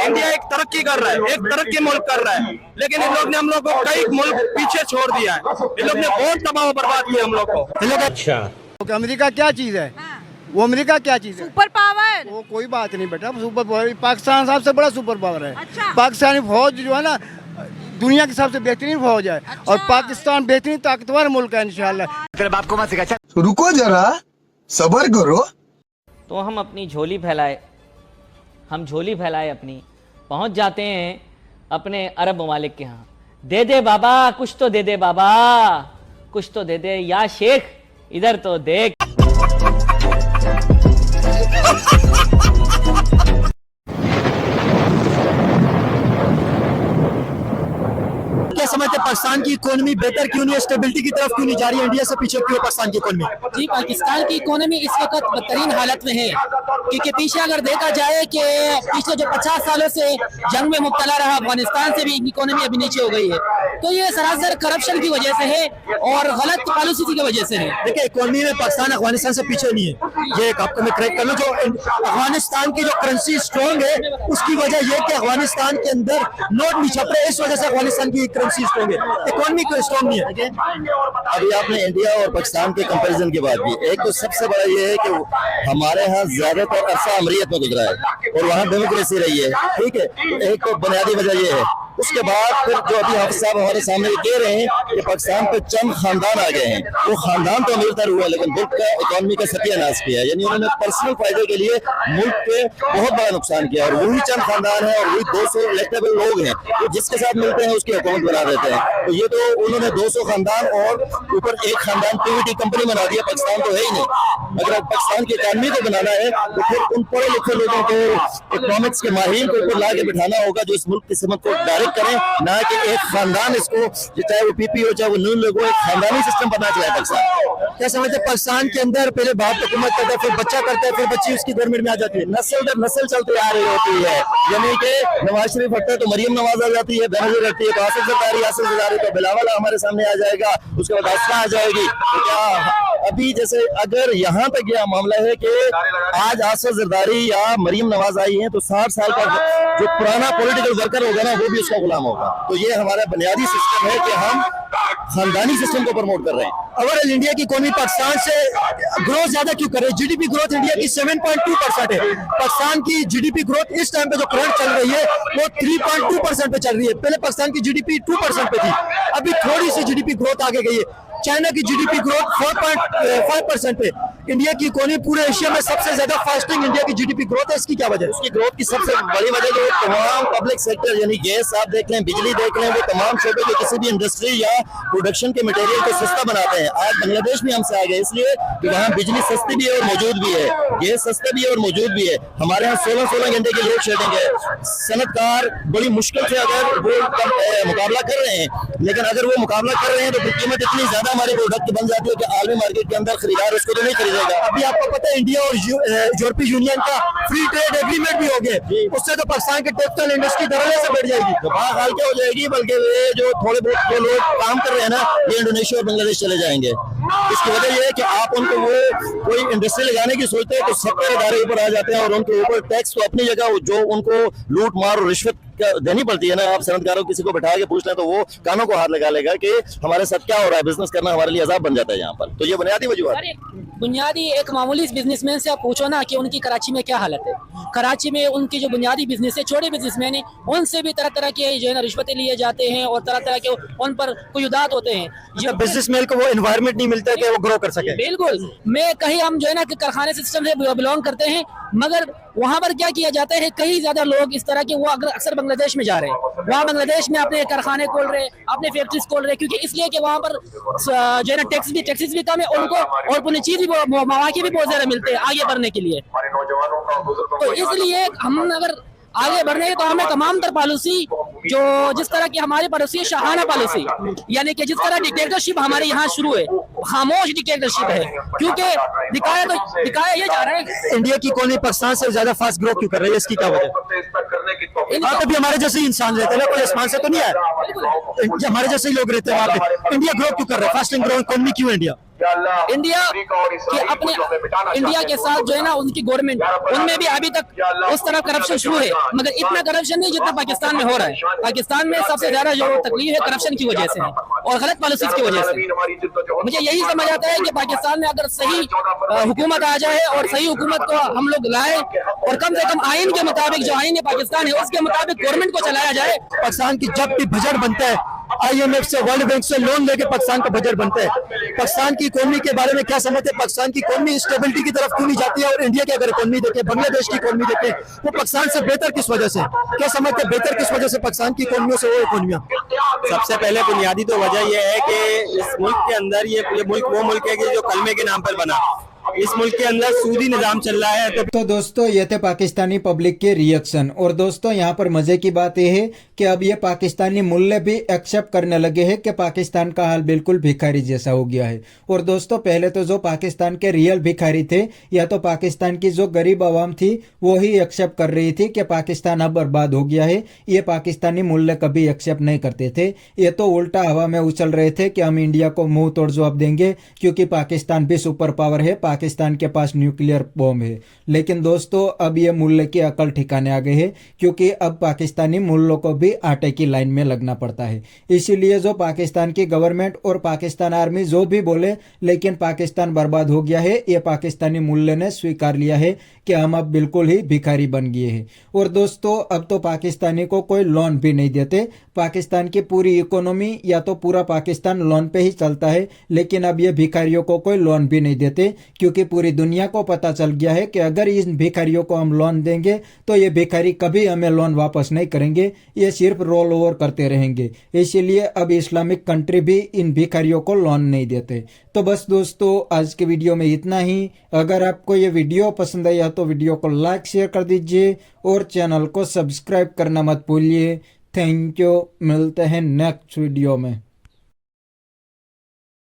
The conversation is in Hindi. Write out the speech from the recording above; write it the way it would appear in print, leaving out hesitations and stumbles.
इंडिया एक तरक्की कर रहा है, एक तरक्की मुल्क कर रहा है, लेकिन इन लोग ने हम लोग को कई मुल्क पीछे छोड़ दिया है। इन लोग ने बहुत तबाह बर्बाद किया हम लोग को। अच्छा, अमेरिका क्या चीज है? वो अमेरिका क्या चीज है? Super power. वो कोई बात नहीं बेटा, सुपर पावर पाकिस्तान सबसे बड़ा सुपर पावर है। अच्छा। पाकिस्तानी फौज जो है ना दुनिया की सबसे बेहतरीन फौज है। अच्छा। और पाकिस्तान बेहतरीन ताकतवर मुल्क है इंशाल्लाह। तेरे बाप को मत सिखा। रुको जरा, सबर करो। तो हम अपनी झोली फैलाए, हम झोली फैलाए अपनी, पहुंच जाते हैं अपने अरब ममालिक के यहाँ। दे दे बाबा, कुछ तो दे दे बाबा, कुछ तो दे दे या शेख, इधर तो देख। क्या समझते हैं पाकिस्तान की इकोनॉमी बेहतर क्यों नहीं है, स्टेबिलिटी की तरफ क्यों नहीं जा रही है, इंडिया से पीछे क्यों है पाकिस्तान की इकोनॉमी? जी, पाकिस्तान की इकोनॉमी इस वक्त बदतरीन हालत में है, क्योंकि पीछे अगर देखा जाए कि पिछले जो 50 सालों से जंग में मुब्तला रहा अफगानिस्तान से भी इकोनॉमी अभी नीचे हो गई है। तो ये सरासर करप्शन की वजह से है और गलत पॉलिसी की वजह से है। देखिए, इकोनॉमी में पाकिस्तान अफगानिस्तान से पीछे नहीं है, ये एक आपको मैं करेक्ट कर लूं। जो अफगानिस्तान की जो करेंसी स्ट्रॉन्ग है उसकी वजह ये कि अफगानिस्तान के अंदर नोट नहीं छप रहे, इस वजह से अफगानिस्तान की करेंसी स्ट्रॉन्ग है, इकोनॉमी को स्ट्रॉन्ग नहीं है। अभी आपने इंडिया और पाकिस्तान के कंपैरिजन की बात की, एक तो सबसे बड़ा ये है कि हमारे यहाँ ज्यादातर अरसा अमरीत में गुजरा है और वहाँ डेमोक्रेसी रही है, ठीक है, एक तो बुनियादी वजह ये है। उसके बाद फिर जो अभी हाफिज साहब हमारे सामने कह रहे हैं कि पाकिस्तान पे चंद खानदान आ गए हैं, वो खानदान तो अमीर तर हुआ लेकिन मुल्क का इकोनॉमी का सत्यानाश किया है, यानी उन्होंने पर्सनल फायदे के लिए मुल्क पे बहुत बड़ा नुकसान किया। और वही चंद खानदान है और वही 200 इलेक्टेबल लोग हैं तो जिसके साथ मिलते हैं उसकी हुकूमत बना देते हैं। तो ये तो उन्होंने 200 खानदान और ऊपर एक खानदान पीवीटी कंपनी बना दिया, पाकिस्तान तो है ही नहीं। अगर पाकिस्तान की इकोनॉमी को बनाना है तो फिर उन पढ़े लिखे लोगों को, इकोनॉमिक्स के माहिर को ऊपर ला के बिठाना होगा जो इस मुल्क की समत को डायरेक्ट करें, ना कि एक खानदान इसको, चाहे वो पीपी हो चाहे वो नून लोग हो, एक खानदानी सिस्टम बनना चाहिए पाकिस्तान। क्या समझते हैं पाकिस्तान के अंदर पहले बाप हुकूमत करता है, फिर बच्चा करता है, फिर बच्ची उसकी गवर्नमेंट में आ जाती है, नस्ल दर नस्ल चलती आ रही होती है, यानी कि नवाज शरीफ हटता है तो मरियम नवाज आ जाती है, बेनजीर हटती है तो आसिफ जरदारी तो बिलावल हमारे सामने आ जाएगा, उसके बाद आसफा आ जाएगी। तो क्या अभी जैसे अगर यहाँ तक यह मामला है कि आज आसिफ जरदारी या मरियम नवाज आई है तो 60 साल का जो पुराना पॉलिटिकल वर्कर होगा ना वो भी उसका गुलाम होगा। तो ये हमारा बुनियादी सिस्टम है कि हम खानदानी सिस्टम को प्रमोट कर रहे हैं। ओवरऑल इंडिया की इकोनॉमी पाकिस्तान से ग्रोथ ज्यादा क्यों कर रही है? जीडीपी ग्रोथ इंडिया की 7.2% है, पाकिस्तान की जीडीपी ग्रोथ इस टाइम पे जो करंट चल रही है वो 3.2% पे चल रही है। पहले पाकिस्तान की जीडीपी 2% पे थी, अभी थोड़ी सी जीडीपी ग्रोथ आगे गई है। चाइना की जीडीपी ग्रोथ 4.5% पे, इंडिया की इकोनॉमी पूरे एशिया में सबसे ज्यादा फास्टिंग इंडिया की जीडीपी ग्रोथ है। इसकी क्या वजह है? उसकी ग्रोथ की सबसे बड़ी वजह जो तमाम पब्लिक सेक्टर यानी गैस आप देख लें, बिजली देख लें, वो तमाम शोबे जो किसी भी इंडस्ट्री या प्रोडक्शन के मटेरियल को सस्ता बनाते हैं। आज बांग्लादेश भी हमसे आ गए इसलिए कि वहाँ बिजली सस्ती भी है और मौजूद भी है, गैस सस्ता भी है और मौजूद भी है। हमारे यहाँ 16 घंटे की लोड शेडिंग है, सनतकार बड़ी मुश्किल से अगर वो मुकाबला कर रहे हैं, लेकिन अगर वो मुकाबला कर रहे हैं तो फिर कीमत इतनी ज्यादा हमारी प्रोडक्ट बन जाती है कि आलमी मार्केट के अंदर खरीदार उसको तो नहीं खरीदेगा। अभी आपको पता है इंडिया और यूरोपीय यूनियन का फ्री ट्रेड एग्रीमेंट भी हो गया, उससे तो पाकिस्तान की टेक्सटाइल इंडस्ट्री धरने से बैठ जाएगी, तो बात हाल क्या हो जाएगी, बल्कि वे जो थोड़े बहुत जो लोग काम कर रहे हैं ना ये इंडोनेशिया और बांग्लादेश चले जाएंगे। इसकी वजह यह है कि आप उनको वो कोई इंडस्ट्री लगाने की सोचते हैं तो सबके इदारे ऊपर आ जाते हैं और उनके ऊपर टैक्स तो अपनी जगह जो उनको लूट मार और रिश्वत देनी पड़ती है ना। आप सनतकारों किसी को बैठा के पूछ लें तो वो कानों को हाथ लगा लेगा कि हमारे साथ क्या हो रहा है, बिजनेस करना हमारे लिए अजाब बन जाता है यहाँ पर। तो ये बुनियादी वजूहत है। बुनियादी एक मामूली बिजनेसमैन से आप पूछो ना कि उनकी कराची में क्या हालत है। कराची में उनकी जो बुनियादी बिजनेस है, छोटे बिजनेसमैन है, उनसे भी तरह तरह के जो है ना रिश्वतें लिए जाते हैं और तरह तरह के उन पर कुयुदात होते हैं। ये बिजनेसमैन को वो एनवायरनमेंट नहीं मिलता कि वो ग्रो कर सके। बिल्कुल, मैं कहीं हम जो है ना कि कारखाने सिस्टम से बिलोंग करते हैं, मगर वहाँ पर क्या किया जाता है, कई ज्यादा लोग इस तरह के वो अक्सर बांग्लादेश में जा रहे हैं, वहाँ बांग्लादेश में अपने कारखाने खोल रहे हैं, अपने फैक्ट्रीज खोल रहे हैं, क्योंकि इसलिए कि वहाँ पर जो है ना टैक्सेस भी कम है उनको और पुण्य चीज भी मौके भी बहुत ज्यादा मिलते हैं आगे बढ़ने के लिए। तो इसलिए हम अगर आगे बढ़ने तो हमें तमाम तर पॉलिसी जो जिस तरह की हमारी पॉलिसी है, शाहाना पॉलिसी, यानी कि जिस तरह डिक्टेटरशिप हमारे यहाँ शुरू है, खामोश डिक्टेटरशिप है, क्योंकि दिखाया ये जा रहा है इंडिया की इकोनॉमी पाकिस्तान से ज्यादा फास्ट ग्रो क्यों कर रही है? इसकी क्या वजह है? अभी हमारे जैसे इंसान रहते हैं ना, कोई आसमान से तो नहीं आया, हमारे जैसे ही लोग रहते हैं वहाँ पे। इंडिया ग्रो क्यों कर रहा है? फास्टिंग ग्रो इकोनॉमी क्यों इंडिया? इंडिया के अपने इंडिया के साथ जो है ना उनकी गवर्नमेंट, उनमें भी अभी तक उस तरह करप्शन शुरू है, मगर इतना करप्शन नहीं जितना पाकिस्तान में हो रहा है। पाकिस्तान में सबसे ज्यादा जो तकलीफ है करप्शन की वजह से है और गलत पॉलिसीज की वजह से। मुझे यही समझ आता है कि पाकिस्तान में अगर सही हुकूमत आ जाए और सही हुकूमत को हम लोग लाए और कम से कम आइन के मुताबिक, जो आइन पाकिस्तान है उसके मुताबिक गवर्नमेंट को चलाया जाए। पाकिस्तान की जब भी बजट बनता है IMF से, वर्ल्ड बैंक से लोन लेके पाकिस्तान का बजट बनता है। पाकिस्तान की इकोनॉमी के बारे में क्या समझते हैं? पाकिस्तान की इकोनॉमी स्टेबिलिटी की तरफ क्यों नहीं जाती है? और इंडिया की अगर इकोनॉमी देखें, बांग्लादेश की इकोनॉमी देखें, वो पाकिस्तान से बेहतर किस वजह से? क्या समझते हैं बेहतर किस वजह से पाकिस्तान की इकोनॉमियों से वो इकोनॉमियां? सबसे पहले बुनियादी तो वजह यह है कि इस मुल्क के अंदर ये मुल्क वो मुल्क है कि जो कलमे के नाम पर बना। इस मुल्क के अंदर सूदी निजाम चल रहा है। तो दोस्तों ये थे पाकिस्तानी पब्लिक के रिएक्शन। और दोस्तों यहाँ पर मजे की बात यह है कि अब ये पाकिस्तानी मूल्य भी एक्सेप्ट करने लगे हैं कि पाकिस्तान का हाल बिल्कुल भिखारी जैसा हो गया है। और दोस्तों पहले तो जो पाकिस्तान के रियल भिखारी थे या तो पाकिस्तान की जो गरीब आवाम थी वो ही एक्सेप्ट कर रही थी कि पाकिस्तान अब बर्बाद हो गया है। ये पाकिस्तानी मूल्य कभी एक्सेप्ट नहीं करते थे। ये तो उल्टा हवा में उछल रहे थे कि हम इंडिया को मुंह तोड़ जवाब देंगे क्योंकि पाकिस्तान भी सुपर पावर है, पाकिस्तान के पास न्यूक्लियर बॉम्ब है। लेकिन दोस्तों अब ये मूल्य की अकल ठिकाने आ गए हैं क्योंकि अब पाकिस्तानी मूल्यों को भी आटे की लाइन में लगना पड़ता है। इसीलिए जो पाकिस्तान की गवर्नमेंट और पाकिस्तान आर्मी जो भी बोले, लेकिन पाकिस्तान बर्बाद हो गया है, ये पाकिस्तानी मूल्य ने स्वीकार लिया है कि हम अब बिल्कुल ही भिखारी बन गए हैं। और दोस्तों अब तो पाकिस्तानी को कोई लोन भी नहीं देते। पाकिस्तान की पूरी इकोनॉमी या तो पूरा पाकिस्तान लोन पे ही चलता है, लेकिन अब ये भिखारियों को कोई लोन भी नहीं देते क्योंकि पूरी दुनिया को पता चल गया है कि अगर इन भिखारियों को हम लोन देंगे तो ये भिखारी कभी हमें लोन वापस नहीं करेंगे, ये सिर्फ रोल ओवर करते रहेंगे। इसीलिए अब इस्लामिक कंट्री भी इन भिखारियों को लोन नहीं देते। तो बस दोस्तों आज के वीडियो में इतना ही। अगर आपको ये वीडियो पसंद आया तो वीडियो को लाइक शेयर कर दीजिए और चैनल को सब्सक्राइब करना मत भूलिए। थैंक यू, मिलते हैं नेक्स्ट वीडियो में।